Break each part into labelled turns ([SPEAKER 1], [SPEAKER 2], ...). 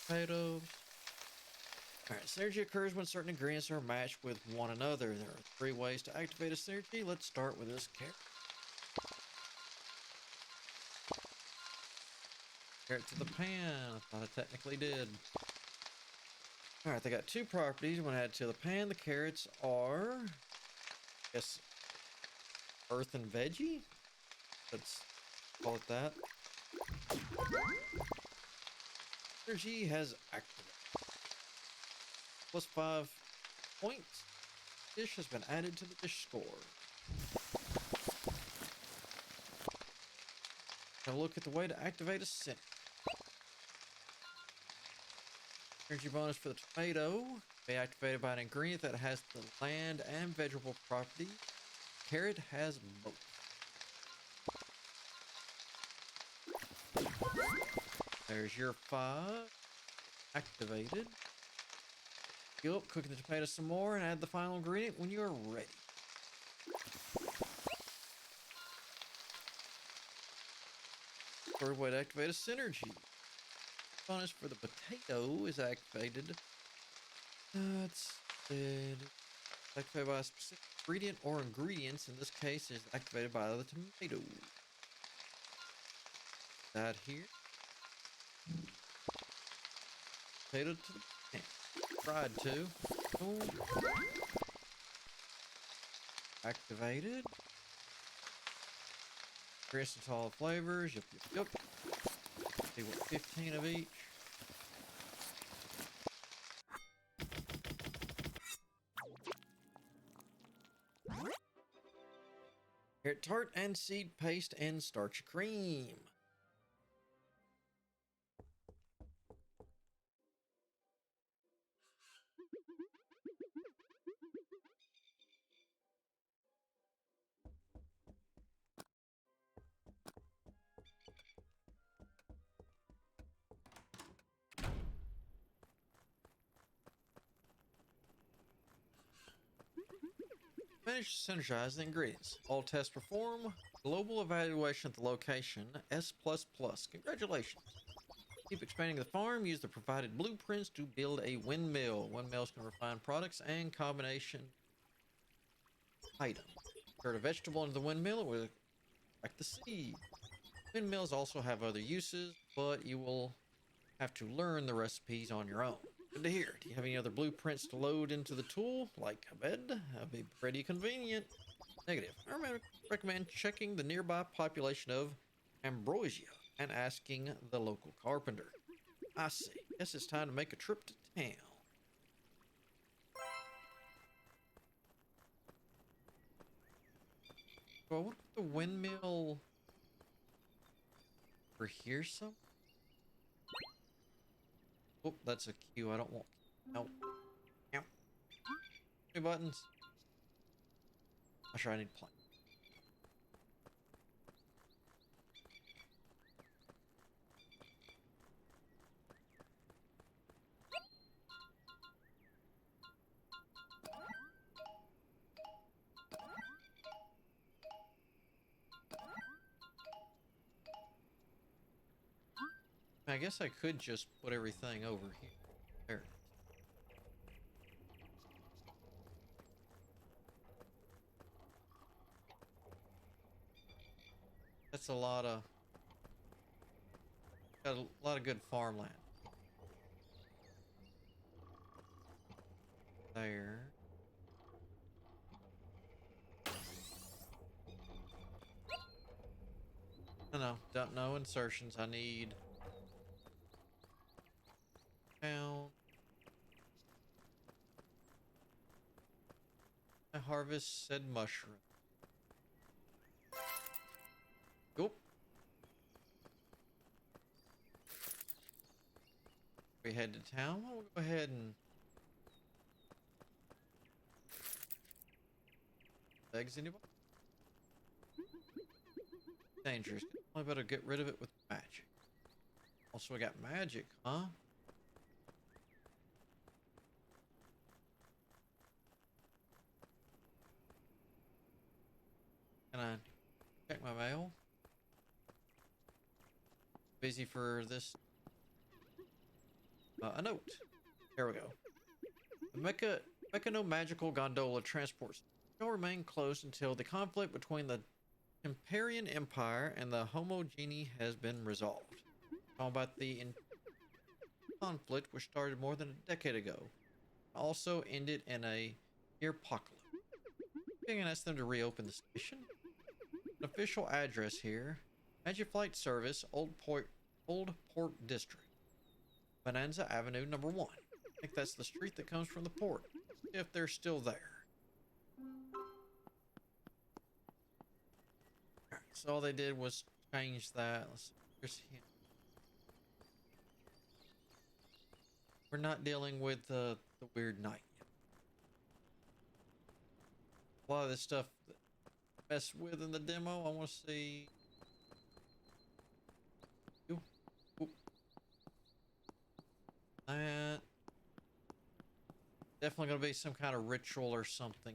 [SPEAKER 1] potatoes. Alright, synergy occurs when certain ingredients are matched with one another. There are three ways to activate a synergy. Let's start with this carrot. Carrot to the pan. I thought I technically did. Alright, they got two properties. When added to the pan, the carrots are, I guess, earth and veggie. Let's call it that. Synergy has activated. Plus 5 points. Dish has been added to the dish score. Have a look at the way to activate a synergy. Energy bonus for the tomato. Be activated by an ingredient that has the land and vegetable properties. Carrot has both. There's your 5. Activated. Go up, cooking the tomato some more, and add the final ingredient when you are ready. Third way to activate a synergy. Bonus for the potato is activated. It's activated by a specific ingredient or ingredients. In this case, is activated by the tomato. That here. Potato to the pan. Fried too. Boom. Activated. Crisp and all flavors. Yup, yup, yup. See what, 15 of each. Carrot tart and seed paste and starchy cream. Finish to synergize the ingredients. All tests perform. Global evaluation at the location S++. Congratulations. Keep expanding the farm. Use the provided blueprints to build a windmill. Windmills can refine products and combination items. Insert a vegetable into the windmill. It will extract the seed. Windmills also have other uses, but you will have to learn the recipes on your own. Good to hear. Do you have any other blueprints to load into the tool, like a bed? That'd be pretty convenient. Negative. I recommend checking the nearby population of Ambrosia and asking the local carpenter. I see. Guess it's time to make a trip to town. Well, what if the windmill over here some? Oh, that's a cue. I don't want. No. Ow. Two buttons. I'm sure I need plank. I guess I could just put everything over here. There. That's a lot of... Got a lot of good farmland. There. No, don't know insertions. I need... Down. I harvest said mushroom. Oop. We head to town. We'll go ahead and eggs anybody? Dangerous. I better get rid of it with magic. Also, I got magic, huh? Can I check my mail? Busy for this. A note. There we go. The Mechano-magical gondola transports shall remain closed until the conflict between the Temperian Empire and the Homogeny has been resolved. Talking about the conflict, which started more than a decade ago, also ended in a near apocalypse. I can ask them to reopen the station. An official address here: Magiflight Service, Old Port District, Bonanza Avenue, number 1. I think that's the street that comes from the port. If they're still there. Alright, so all they did was change that. Let's see. Here's him. We're not dealing with the weird knight yet. A lot of this stuff that I mess with in the demo, I want to see. Oop. That. Definitely going to be some kind of ritual or something.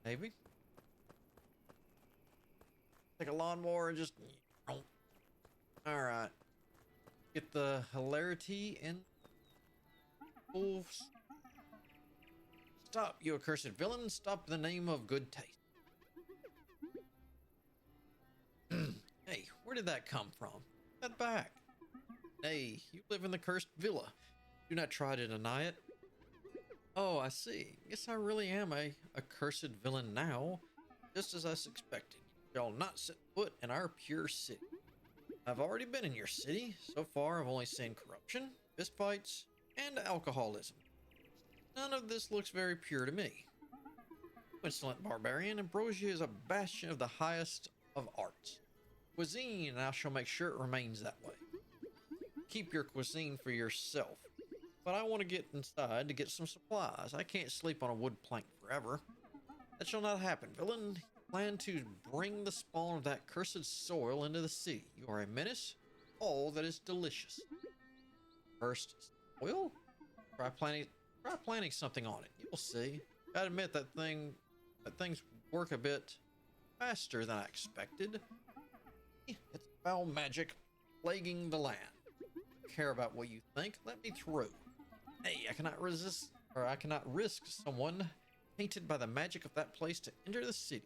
[SPEAKER 1] Maybe. Take a lawnmower and just. Alright. Get the hilarity in. Wolves. Stop, you accursed villain. Stop in the name of good taste. Hey, where did that come from? Get back. Nay, you live in the cursed villa. Do not try to deny it. Oh, I see. Guess I really am a accursed villain now. Just as I suspected. You shall not set foot in our pure city. I've already been in your city. So far, I've only seen corruption, fistfights, and alcoholism. None of this looks very pure to me. Insolent barbarian, Ambrosia is a bastion of the highest of arts. Cuisine, and I shall make sure it remains that way. Keep your cuisine for yourself. But I want to get inside to get some supplies. I can't sleep on a wood plank forever. That shall not happen, villain. Plan to bring the spawn of that cursed soil into the city. You are a menace. All that is delicious. Cursed soil? Try planting something on it. You'll see. Gotta admit that things work a bit faster than I expected. It's foul magic plaguing the land. Don't care about what you think. Let me through. Hey, I cannot risk someone tainted by the magic of that place to enter the city.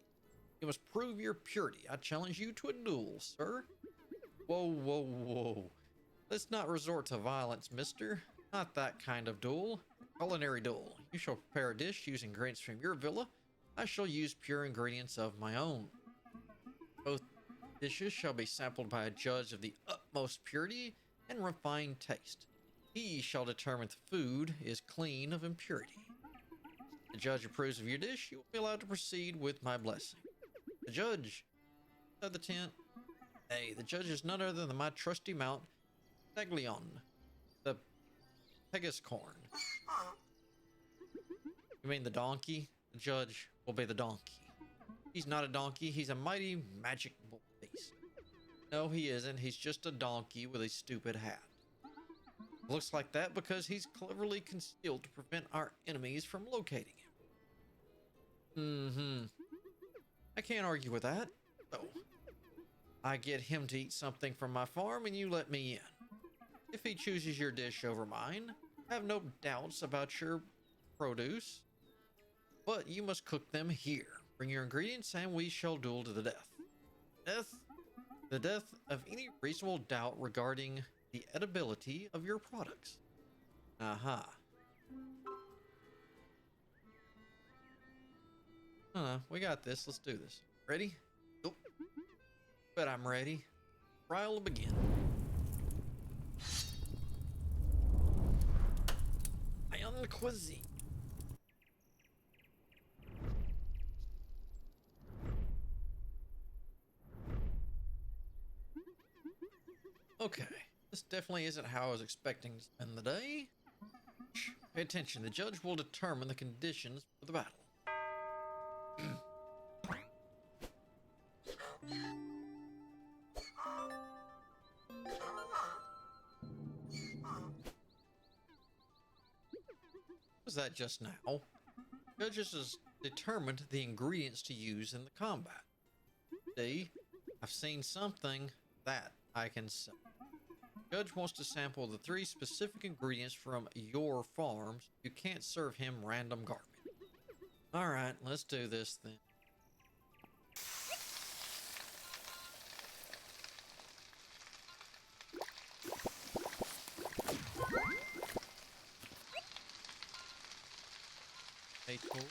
[SPEAKER 1] You must prove your purity. I challenge you to a duel, sir. Whoa. Let's not resort to violence, mister. Not that kind of duel. Culinary duel. You shall prepare a dish using ingredients from your villa. I shall use pure ingredients of my own. Both dishes shall be sampled by a judge of the utmost purity and refined taste. He shall determine if the food is clean of impurity. The judge approves of your dish. You will be allowed to proceed with my blessing. The judge, said the tent. Hey, the judge is none other than my trusty mount, Taglion, the Pegascorn. You mean the donkey? The judge will be the donkey. He's not a donkey. He's a mighty magic bull beast. No, he isn't. He's just a donkey with a stupid hat. Looks like that because he's cleverly concealed to prevent our enemies from locating him. I can't argue with that. So, I get him to eat something from my farm and you let me in. If he chooses your dish over mine, I have no doubts about your produce. But you must cook them here. Bring your ingredients and we shall duel to the death. The death of any reasonable doubt regarding the edibility of your products. Aha. We got this. Let's do this. Ready? Nope. But I'm ready. Trial will begin. Ion cuisine. Okay. This definitely isn't how I was expecting to spend the day. Pay attention. The judge will determine the conditions for the battle. Was that just now? Judges has determined the ingredients to use in the combat. See, I've seen something that I can sell. Judge wants to sample the 3 specific ingredients from your farms. You can't serve him random garbage. Alright, let's do this then. Hey, cool.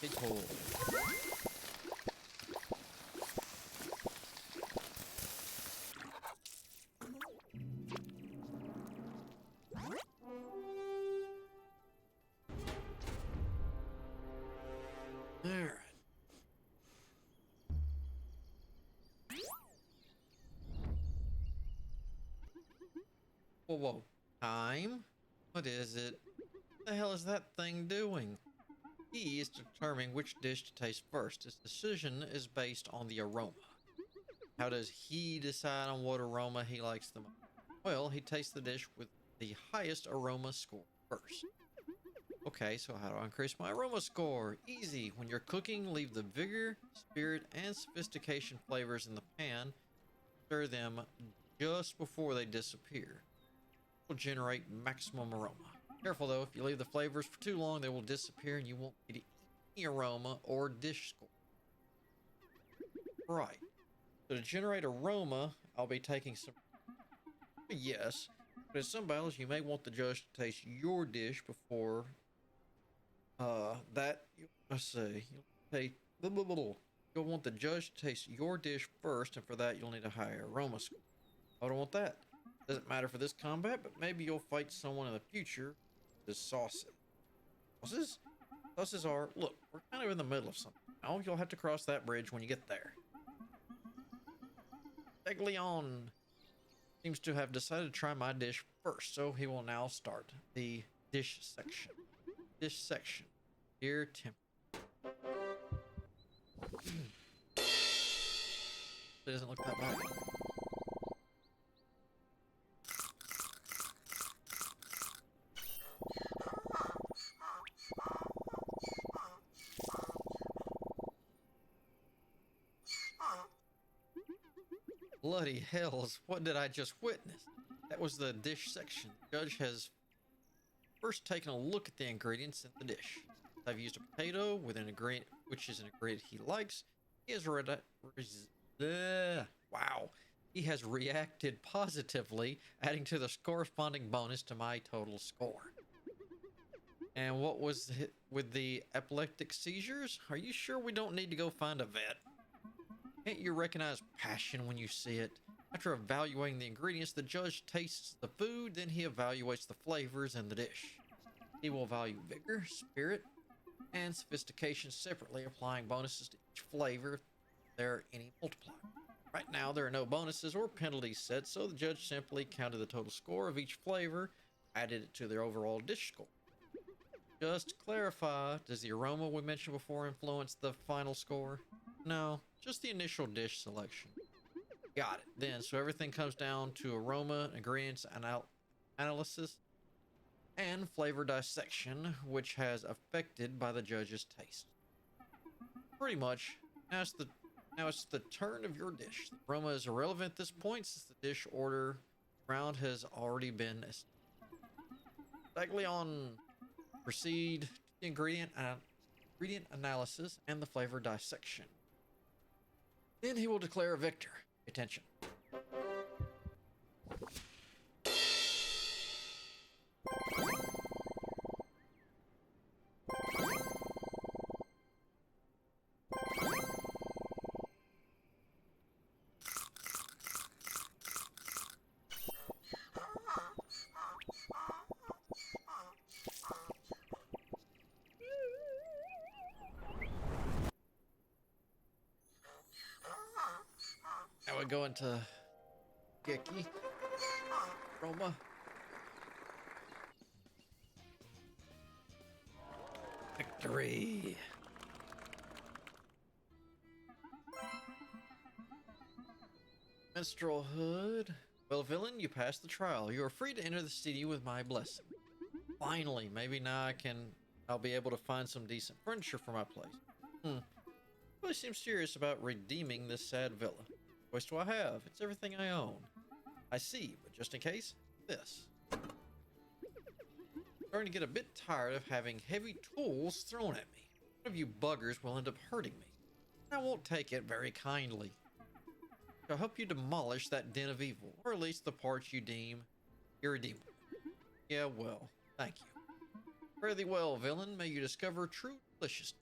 [SPEAKER 1] Hey, cool. Alright. Whoa, whoa. Time? What is it? What the hell is that thing doing? He is determining which dish to taste first. His decision is based on the aroma. How does he decide on what aroma he likes the most? Well, he tastes the dish with the highest aroma score first. Okay, so how do I increase my aroma score? Easy. When you're cooking, leave the vigor, spirit, and sophistication flavors in the pan. Stir them just before they disappear. Will generate maximum aroma. Careful though, if you leave the flavors for too long, they will disappear and you won't get any aroma or dish score. Right. So to generate aroma, I'll be taking some. Yes, but in some battles, you may want the judge to taste your dish before. Let's see. You'll want the judge to taste your dish first, and for that, you'll need a higher aroma score. I don't want that. Doesn't matter for this combat, but maybe you'll fight someone in the future. The sauces. Sauces are, look, we're kind of in the middle of something. Oh, you'll have to cross that bridge when you get there. Eglion seems to have decided to try my dish first, so he will now start the dish section. Dish section. Dear Tim. It doesn't look that bad. Bloody hells, what did I just witness? That was the dish section. The judge has first taken a look at the ingredients in the dish. I've used a potato with an ingredient, which is an ingredient he likes. He has He has reacted positively, adding to the corresponding bonus to my total score. And what was it with the epileptic seizures? Are you sure we don't need to go find a vet? Can't you recognize passion when you see it? After evaluating the ingredients, the judge tastes the food, then he evaluates the flavors in the dish. He will value vigor, spirit, and sophistication separately, applying bonuses to each flavor if there are any multiplier. Right now, there are no bonuses or penalties set, so the judge simply counted the total score of each flavor, added it to their overall dish score. Just to clarify, does the aroma we mentioned before influence the final score? No, just the initial dish selection. Got it. Then, so everything comes down to aroma, ingredients, analysis, and flavor dissection, which has affected by the judge's taste. Pretty much. Now it's the turn of your dish. The aroma is irrelevant at this point since the dish order round has already been established. Daglion, proceed to the ingredient analysis and the flavor dissection. Then he will declare a victor. Pay attention. Now we go into Geki. Roma. Victory. Minstrel Hood. Well, villain, you passed the trial. You are free to enter the city with my blessing. Finally, maybe now I can I'll be able to find some decent furniture for my place. Really seems serious about redeeming this sad villa. What choice do I have? It's everything I own. I see, but just in case, this. Starting to get a bit tired of having heavy tools thrown at me. One of you buggers will end up hurting me. I won't take it very kindly. I'll help you demolish that den of evil, or at least the parts you deem irredeemable. Yeah, well, thank you. Fare thee well, villain. May you discover true deliciousness.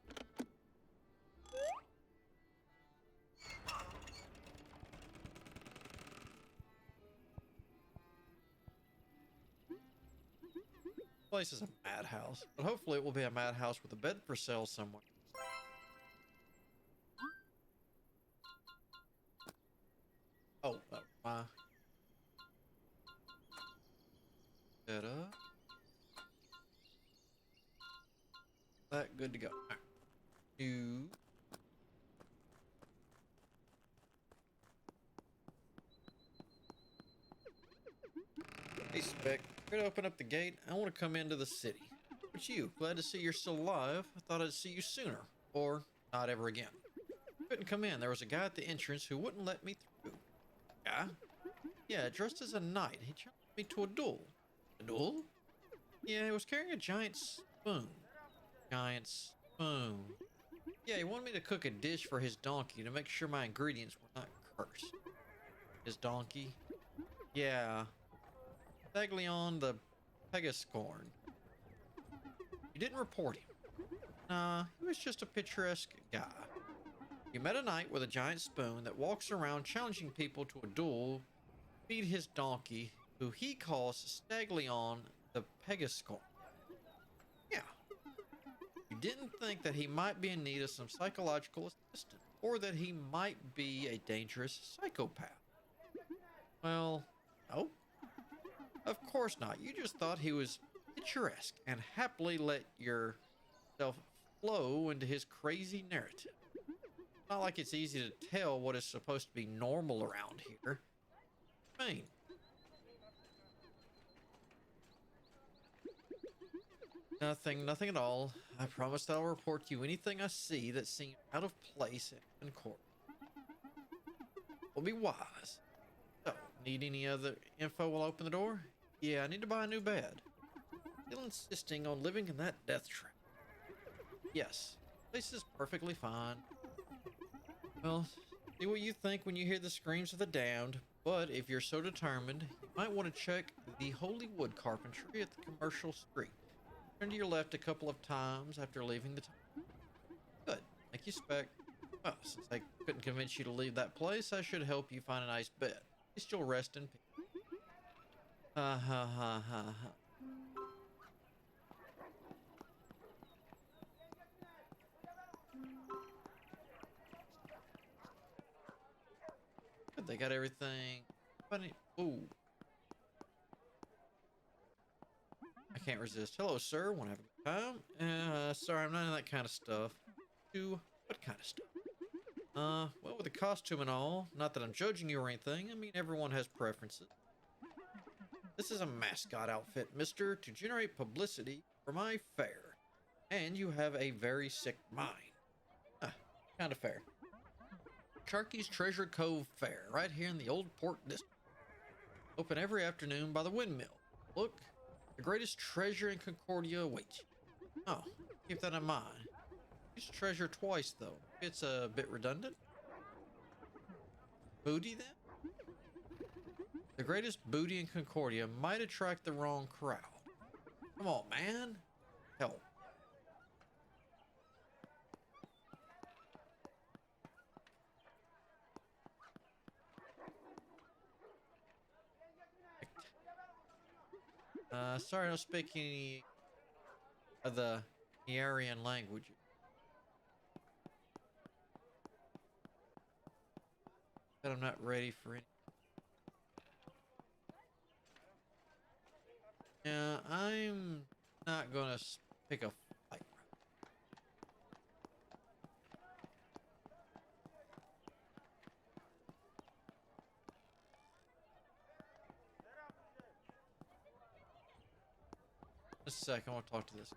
[SPEAKER 1] This place is a madhouse, but hopefully it will be a madhouse with a bed for sale somewhere. Oh, my. Set up. That good to go. Right. Two. Hey, Spec. We're gonna open up the gate. I want to come into the city. But you, glad to see you're still alive. I thought I'd see you sooner. Or not ever again. Couldn't come in. There was a guy at the entrance who wouldn't let me through. Guy? Yeah, dressed as a knight. He challenged me to a duel. A duel? Yeah, he was carrying a giant spoon. Giant spoon. Yeah, he wanted me to cook a dish for his donkey to make sure my ingredients were not cursed. His donkey? Yeah. Staglion the Pegascorn. You didn't report him. Nah, he was just a picturesque guy. You met a knight with a giant spoon that walks around challenging people to a duel, feed his donkey, who he calls Staglion the Pegascorn. Yeah. You didn't think that he might be in need of some psychological assistance, or that he might be a dangerous psychopath. Well, no. Of course not. You just thought he was picturesque and happily let yourself flow into his crazy narrative. Not like it's easy to tell what is supposed to be normal around here. I mean, nothing at all. I promise that I'll report to you anything I see that seems out of place in court. We'll be wise. So, need any other info while I open the door? Yeah, I need to buy a new bed. Still insisting on living in that death trap. Yes, this is perfectly fine. Well, see what you think when you hear the screams of the damned, but if you're so determined, you might want to check the Holy Wood Carpentry at the commercial street. Turn to your left a couple of times after leaving the town. Good. Thank you, Spec. Well, since I couldn't convince you to leave that place, I should help you find a nice bed. At least you'll rest in peace. Ha ha ha ha ha. Good, they got everything. Funny. Ooh. I can't resist. Hello, sir. Want to have a good time? Sorry, I'm not into that kind of stuff. What kind of stuff? Well, with the costume and all, not that I'm judging you or anything. I mean, everyone has preferences. This is a mascot outfit, mister, to generate publicity for my fair. And you have a very sick mind. Kind of fair. Sharky's Treasure Cove Fair, right here in the Old Port District. Open every afternoon by the windmill. Look, the greatest treasure in Concordia awaits you. Oh, keep that in mind. Use treasure twice, though. It's a bit redundant. Booty, then? The greatest booty in Concordia might attract the wrong crowd. Come on, man. Help. Sorry I don't speak any of the Aryan language. But I'm not ready for any. Yeah, I'm not gonna pick a fight. Just a second, I want to talk to this.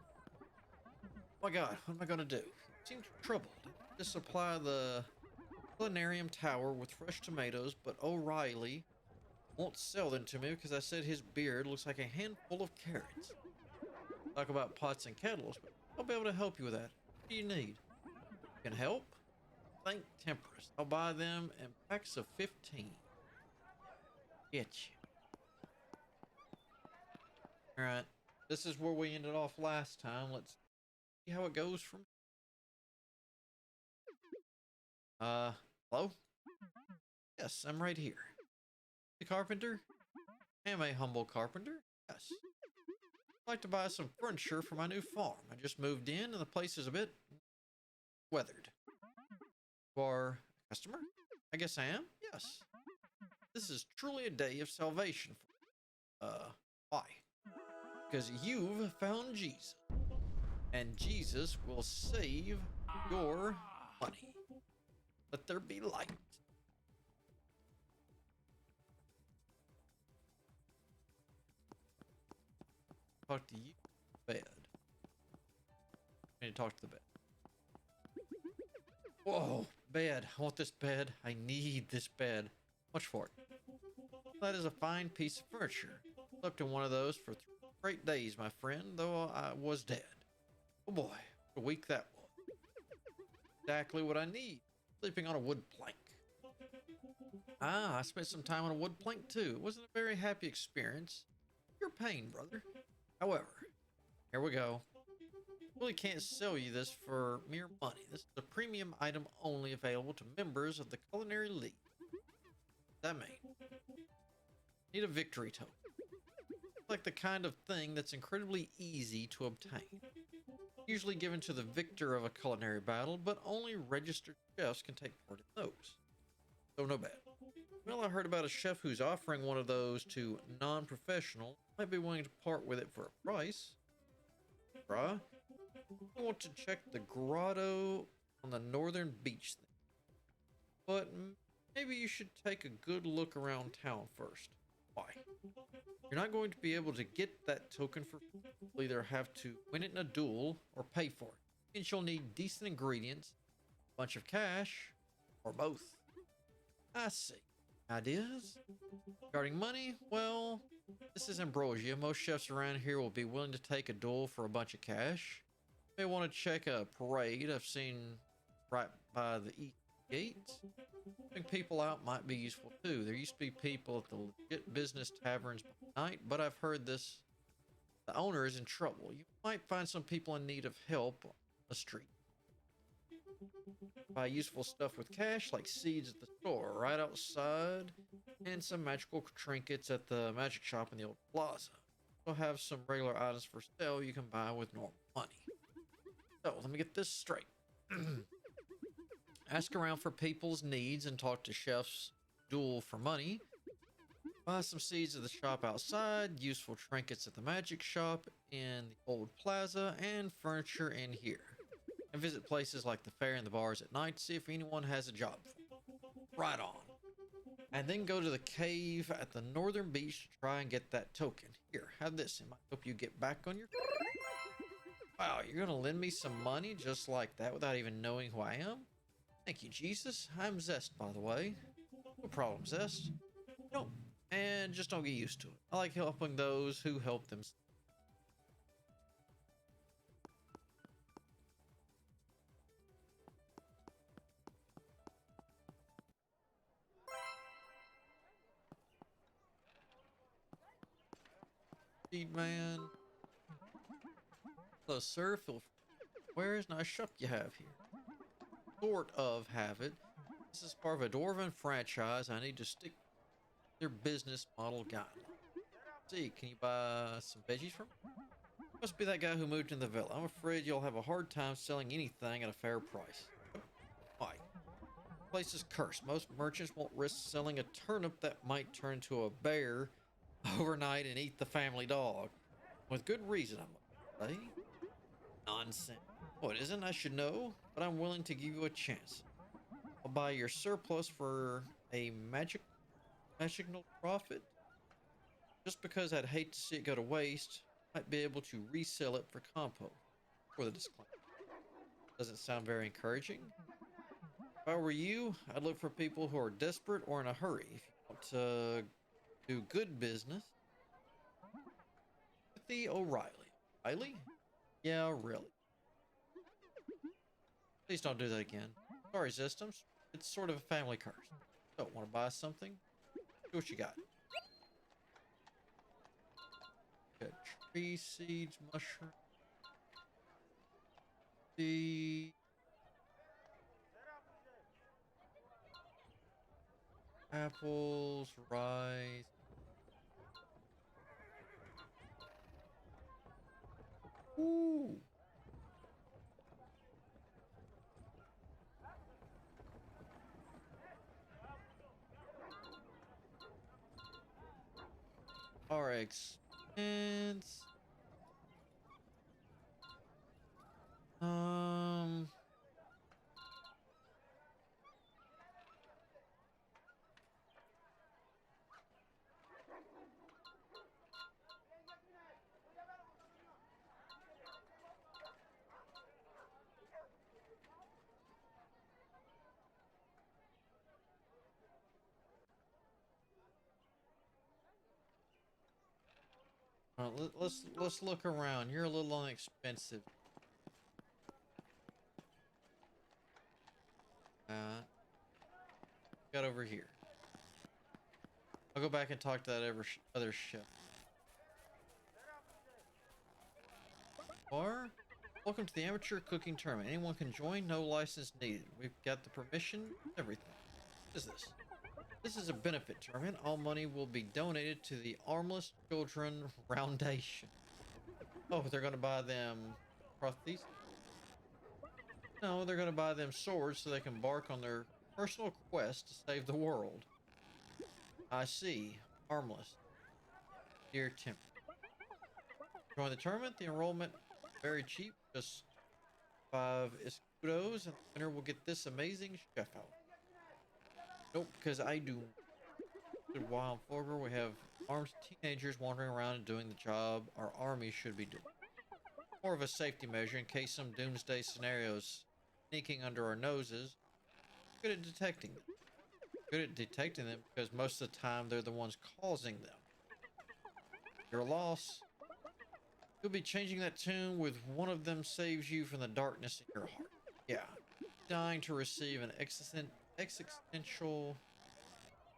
[SPEAKER 1] my god, what am I gonna do? He seems troubled. Just supply the culinarium tower with fresh tomatoes, but O'Reilly won't sell them to me because I said his beard looks like a handful of carrots. Talk about pots and kettles, but I'll be able to help you with that. What do you need? Can help? Think Temperance. I'll buy them in packs of 15. Get you. Alright. This is where we ended off last time. Let's see how it goes from. Hello? Yes, I'm right here. The carpenter? I am a humble carpenter. Yes. I'd like to buy some furniture for my new farm. I just moved in and the place is a bit weathered. You are a customer? I guess I am? Yes. This is truly a day of salvation. Why? Because you've found Jesus. And Jesus will save your money. Let there be light. Talk to you. Bed. I need to talk to the bed. Whoa, bed. I want this bed. I need this bed. How much for it? That is a fine piece of furniture. Slept in one of those for 3 straight days, my friend, though I was dead. Oh boy, what a week that was. Exactly what I need. Sleeping on a wood plank. I spent some time on a wood plank too. It wasn't a very happy experience. Your pain, brother. However, here we go. Really can't sell you this for mere money. This is a premium item only available to members of the Culinary League. What's that mean? Need a victory token. It's like the kind of thing that's incredibly easy to obtain. Usually given to the victor of a culinary battle, but only registered chefs can take part in those. So no bad. Well, I heard about a chef who's offering one of those to non-professional. Might be willing to part with it for a price. Bruh. I want to check the grotto on the northern beach thing. But maybe you should take a good look around town first. Why? You're not going to be able to get that token for free. You'll either have to win it in a duel or pay for it. And you'll need decent ingredients, a bunch of cash, or both. I see. Ideas? Regarding money, well, this is Ambrosia. Most chefs around here will be willing to take a duel for a bunch of cash. You may want to check a parade I've seen right by the east gate. Having people out might be useful too. There used to be people at the legit business taverns by night, but I've heard the owner is in trouble. You might find some people in need of help on the street. Buy useful stuff with cash, like seeds at the store right outside, and some magical trinkets at the magic shop in the old plaza. We'll have some regular items for sale you can buy with normal money. So, let me get this straight. Ask around for people's needs and talk to chefs. Duel for money. Buy some seeds at the shop outside, useful trinkets at the magic shop in the old plaza, and furniture in here. And visit places like the fair and the bars at night to see if anyone has a job for you. Right on. And then go to the cave at the northern beach to try and get that token. Here, have this. It might help you get back on your... Wow, you're gonna lend me some money just like that without even knowing who I am? Thank you, Jesus. I'm Zest, by the way. No problem, Zest. No, and just don't get used to it. I like helping those who help themselves. Feed man. Hello, sir. Feel free. Where's a nice shop you have here? Sort of have it. This is part of a Dwarven franchise. I need to stick to their business model guidelines. See, can you buy some veggies from me? Must be that guy who moved in the villa. I'm afraid you'll have a hard time selling anything at a fair price. Why? The place is cursed. Most merchants won't risk selling a turnip that might turn into a bear overnight and eat the family dog. With good reason, I must say. Nonsense. Oh, it isn't? I should know, but I'm willing to give you a chance. I'll buy your surplus for a magical profit. Just because I'd hate to see it go to waste, might be able to resell it for compost. For the disclaimer. Doesn't sound very encouraging. If I were you, I'd look for people who are desperate or in a hurry. If you want to do good business, the O'Reilly. O'Reilly? Yeah, really. Please don't do that again. Sorry, systems. It's sort of a family curse. Don't want to buy something? Do what you got. Got tree seeds, mushroom, seed, apples, rice. Ooh. Our expense. Um. Let's look around. You're a little inexpensive. Got over here. I'll go back and talk to that other chef. Or, welcome to the amateur cooking tournament. Anyone can join, no license needed. We've got the permission, everything. What is this? This is a benefit tournament. All money will be donated to the Armless Children Foundation. Oh, they're gonna buy them prostheses? No, they're gonna buy them swords so they can embark on their personal quest to save the world. I see. Armless. Dear Tim. Join the tournament. The enrollment very cheap, just 5 escudos, and the winner will get this amazing chef out. Nope, because I do. Wild Fogger, we have armed teenagers wandering around and doing the job our army should be doing. More of a safety measure in case some doomsday scenarios sneaking under our noses. Good at detecting them. Good at detecting them because most of the time they're the ones causing them. Your loss. You'll be changing that tune with one of them saves you from the darkness in your heart. Yeah. Dying to receive an existential...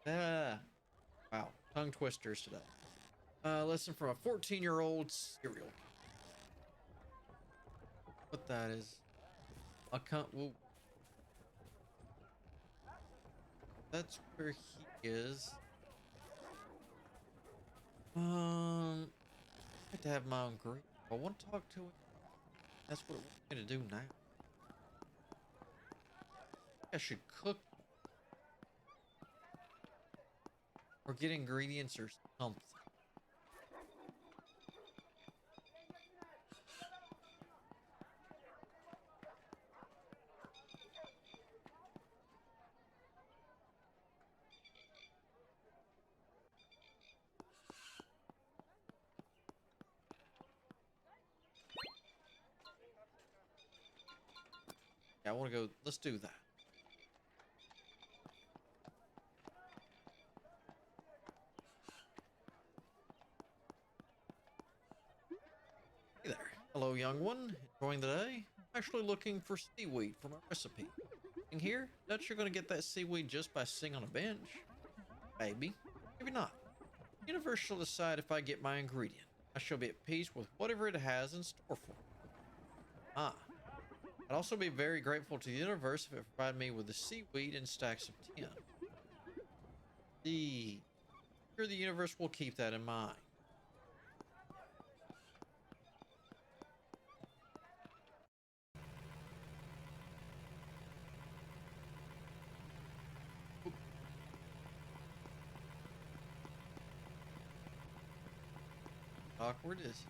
[SPEAKER 1] Wow. Tongue twisters today. Lesson from a 14-year-old serial killer. What that is. I can't... Whoa. That's where he is. I have to have my own group. I want to talk to him. That's what we're gonna do now. I should cook or get ingredients or something. Yeah, I want to go. Let's do that. Hey there. Hello, young one. Enjoying the day? I'm actually looking for seaweed for my recipe. In here, Dutch, you're going to get that seaweed just by sitting on a bench. Maybe. Maybe not. The universe shall decide if I get my ingredient. I shall be at peace with whatever it has in store for me. Ah. I'd also be very grateful to the universe if it provided me with the seaweed in stacks of 10. Sure, the universe will keep that in mind. Awkward is.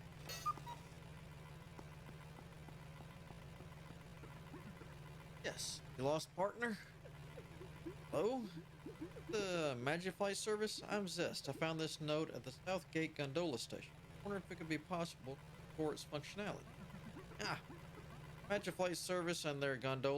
[SPEAKER 1] Yes, you lost partner? Hello? The Magifly service? I'm Zest. I found this note at the South Gate Gondola station. I wonder if it could be possible for its functionality. Ah, Match a flight service and their gondola